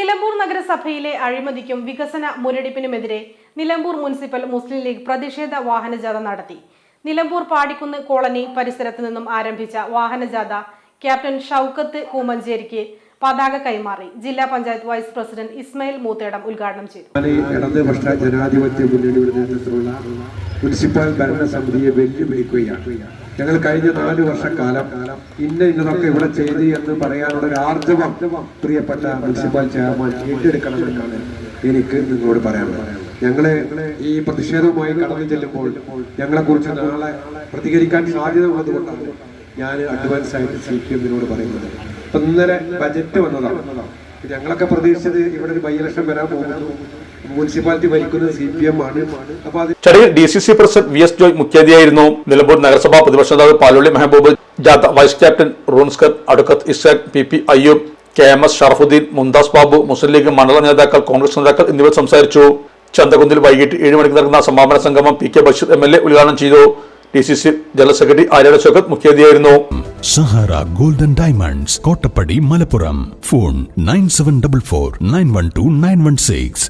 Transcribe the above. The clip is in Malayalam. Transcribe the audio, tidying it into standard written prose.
നിലമ്പൂർ നഗരസഭയിലെ അഴിമതിക്കും വികസന മുരടിപ്പിനുമെതിരെ നിലമ്പൂർ മുനിസിപ്പൽ മുസ്ലിം ലീഗ് പ്രതിഷേധ വാഹനജാഥ നടത്തി. നിലമ്പൂർ പാടിക്കുന്ന് കോളനി പരിസരത്ത് നിന്നും ആരംഭിച്ച വാഹനജാഥ ക്യാപ്റ്റൻ ഷൗക്കത്ത് കൂമഞ്ചേരിക്ക് പതാക കൈമാറി. ജില്ലാ പഞ്ചായത്ത് വൈസ് പ്രസിഡന്റ് ഇസ്മായിൽ മൂത്തേടം ഉദ്ഘാടനം ചെയ്തു. ഇടതുപക്ഷ ജനാധിപത്യ മുന്നണിയുടെ നേതൃത്വത്തിലുള്ള മുനിസിപ്പൽ ഭരണസമിതിയെ വെല്ലുവിളിക്കുകയാണ്. ഞങ്ങൾ കഴിഞ്ഞ 4 വർഷക്കാലം ഇന്നതൊക്കെ ഇവിടെ ചെയ്തു എന്ന് പറയാനുള്ള ഒരു ആർജവം പ്രിയപ്പെട്ട മുനിസിപ്പൽ ചെയർമാൻ ഏറ്റെടുക്കണമെന്നാണ് എനിക്ക് നിങ്ങളോട് പറയാനുള്ളത്. ഞങ്ങളെ ഈ പ്രതിഷേധവുമായി കടന്നു ചെല്ലുമ്പോൾ ഞങ്ങളെ കുറിച്ച് നാളെ പ്രതികരിക്കാൻ സാധ്യത ഉള്ളതുകൊണ്ടാണ് ഞാൻ അഡ്വാൻസ് ആയിട്ട് CPM-നോട് പറയുന്നത്. ഇന്നലെ ബജറ്റ് വന്നതാണ്. ഞങ്ങളൊക്കെ പ്രതീക്ഷിച്ചത് ഇവിടെ ഒരു ബൈ-ഇലക്ഷൻ വരാൻ പോകുന്നു, മുനിസിപ്പാലിറ്റി ഭരിക്കുന്നത് CPM ആണ്. അപ്പൊ ചടങ്ങിൽ DCC പ്രസിഡന്റ് VS ജോയ് മുഖ്യാതിഥിയായിരുന്നു. നിലമ്പൂർ നഗരസഭാ പ്രതിപക്ഷ നേതാവ് പാലോളി മെഹബൂബ്, ജാഥ വൈസ് ക്യാപ്റ്റൻ റൂൺസ്കർ, advocate Ishaq, PP Ayyub, KMS Sharafuddin, Mumtaz Babu, Muslim League മണ്ഡല നേതാക്കൾ, കോൺഗ്രസ് നേതാക്കൾ എന്നിവർ സംസാരിച്ചു. ചന്തകുന്നിൽ വൈകിട്ട് 7 മണിക്ക് നടക്കുന്ന സമാപന സംഗമം PK ബഷീർ MLA ഉദ്ഘാടനം ചെയ്തു. DCC general secretary Aryad Shoukath മുഖ്യാതിഥിയായിരുന്നു. Sahara golden diamonds, Kottappadi, Malappuram. Phone 9744 912 916.